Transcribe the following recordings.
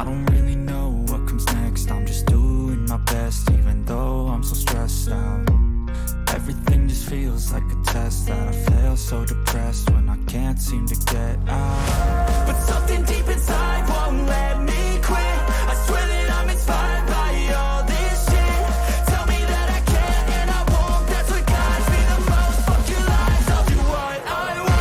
don't really know what comes next. I'm just doing my best, even though I'm so stressed out. Everything just feels like a test that I fail, so depressed when I can't seem to get out. But something deep inside won't let me quit. I swear that I'm inspired by all this shit. Tell me that I can and I won't. That's what guides me the most. Fuck your lies, I'll do what I want.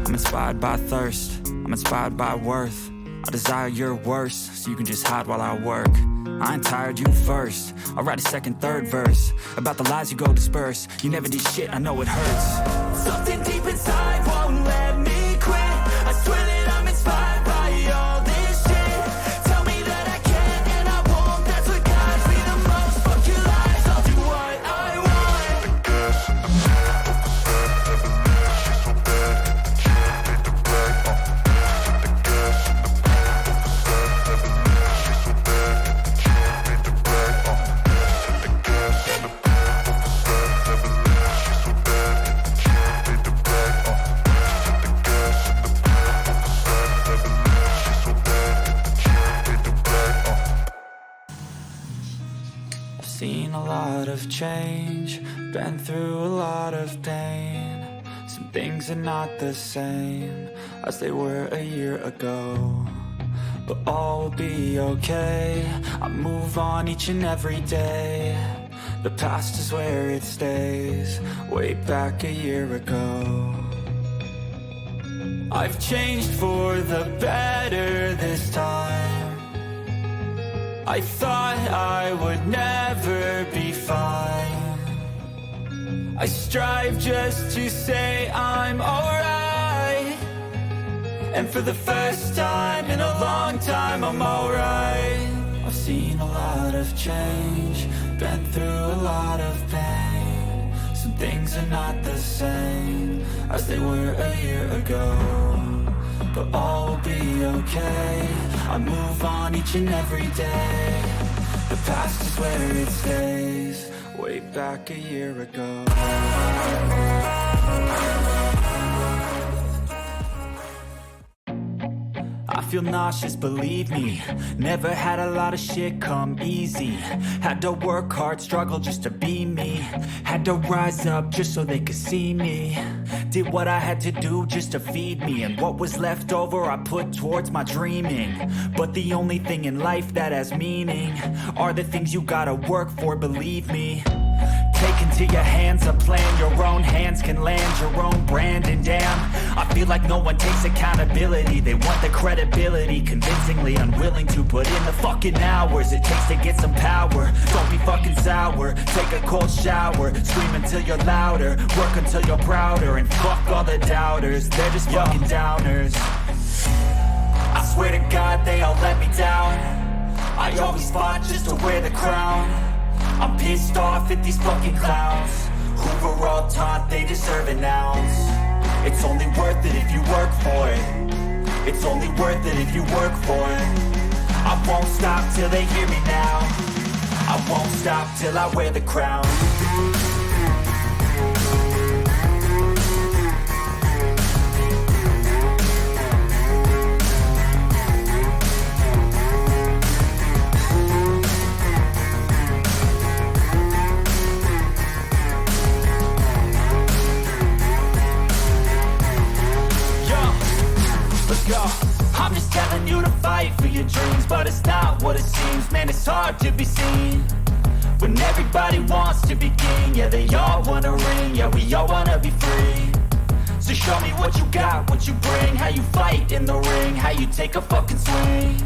I'm inspired by thirst, I'm inspired by worth. I desire your worst, so you can just hide while I work. I ain't tired, you first. I'll write a second, third verse about the lies you go disperse. You never did shit, I know it hurts. Something deep inside won't let me quit. I swear that I'm inspired by all this shit. Tell me that I can and I won't. That's what guides me the most. Fuck your lies, I'll do what I want. Seen a lot of change, been through a lot of pain. Some things are not the same as they were a year ago, but all will be okay. I move on each and every day. The past is where it stays, way back a year ago. I've changed for the better this time. I thought I would never be fine. I strive just to say I'm alright, and for the first time in a long time I'm alright. I've seen a lot of change, been through a lot of pain. Some things are not the same as they were a year ago, but all will be okay. I move on each and every day. The past is where it stays, way back a year ago. I feel nauseous, believe me. Never had a lot of shit come easy. Had to work hard, struggle just to be me. Had to rise up just so they could see me. Did what I had to do just to feed me, and what was left over I put towards my dreaming. But the only thing in life that has meaning are the things you gotta work for, believe me. Take into your hands a plan, your own hands can land your own brand. And damn, I feel like no one takes accountability. They want the credibility, convincingly unwilling to put in the fucking hours it takes to get some power. Don't be fucking sour, take a cold shower. Scream until you're louder, work until you're prouder. And fuck all the doubters, they're just fucking downers. I swear to God they all let me down. I always fought just to wear the crown. I'm pissed off at these fucking clowns who were all taught they deserve an ounce. It's only worth it if you work for it. It's only worth it if you work for it. I won't stop till they hear me now. I won't stop till I wear the crown. I'm just telling you to fight for your dreams, but it's not what it seems. Man, it's hard to be seen when everybody wants to be king. Yeah, they all wanna ring, yeah, we all wanna be free. So show me what you got, what you bring, how you fight in the ring, how you take a fucking swing.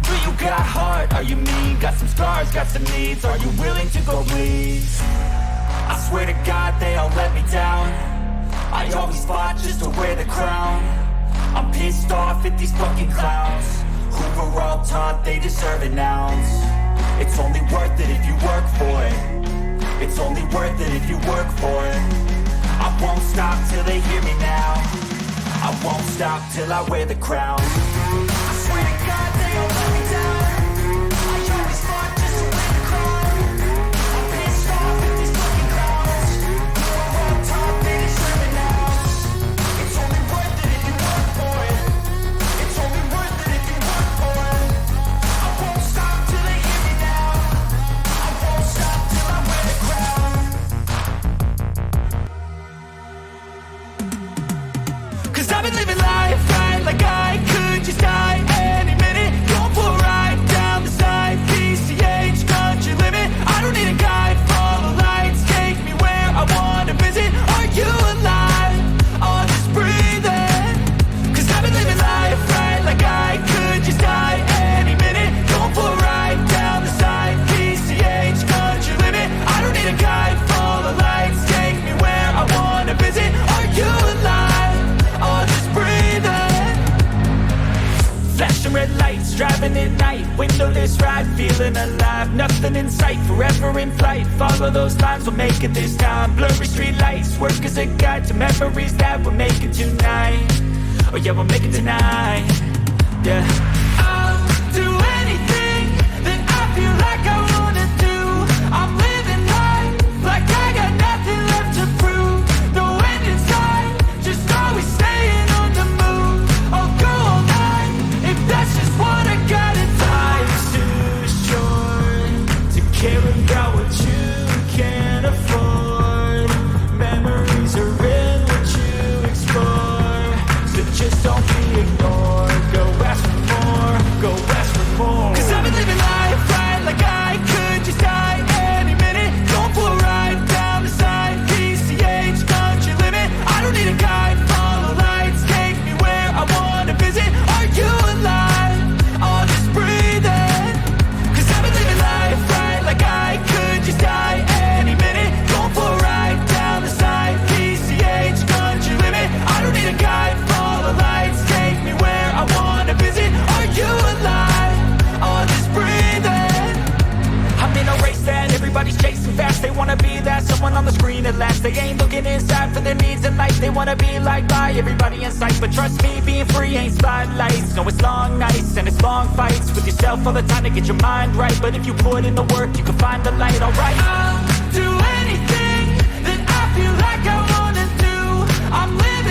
Do you got heart, are you mean? Got some scars, got some needs, are you willing to go bleed? I swear to God they all let me down. I always fought just to wear the crown. I'm pissed off at these fucking clowns who were all taught they deserve an ounce. It's only worth it if you work for it. It's only worth it if you work for it. I won't stop till they hear me now. I won't stop till I wear the crown. I swear to God they all let me down. I always fought just to win the crown. I'm pissed off with these fucking clowns. We're on top, they deserve it now. It's only worth it if you work for it. It's only worth it if you work for it. I won't stop till they hear me now. I won't stop till I wear the crown. 'Cause I've been living life right like I could just die any minute. Going for a ride down the side, PCH, country limit. I don't need a guide, follow lights, take me where I wanna visit. Are you alive? Or just breathing? 'Cause I've been living life right like I could just die any minute. Going for a ride down the side, PCH, country limit. I don't need a guide, follow lights, take me where I wanna visit. Are you alive? Or just breathing? Flashing red lights, driving at night, windowless ride, feeling alive. Nothing in sight, forever in flight. Follow those lines, we'll make it this time. Blurry street lights, work as a guide to memories that we're making tonight. Oh yeah, we'll make it tonight. Yeah. I'll do anything that I feel like I wanna do. I'm living life like I got nothing left to prove. No end in sight, just always staying on the move. I'll go all night if that's just what I gotta do. Life's too short to care about what you can't afford. Memories are in what you explore, so just don't be ignored. Go ask for more, go ask for more. 'Cause I've been living life right like I could just die any minute. Going for a ride down the side, PCH, country limit. I don't need a guide, follow lights, take me where I wanna visit. Are you alive? Or just breathing? 'Cause I've been living life right like I could just die any minute. Going for a ride down the side, PCH, country limit. I don't need a guide, follow lights, take me where I wanna visit. Are you alive? Or just breathing? I'm in a race that everybody's chasing fast. They wanna be that someone on the screen at last. They ain't looking inside for their needs in life. They wanna be liked by everybody in sight. But trust me, being free ain't spotlights. No, it's long nights and it's long fights with yourself all the time to get your mind right. But if you put in the work, you can find the light, alright? I'll do anything that I feel like I wanna do. I'm living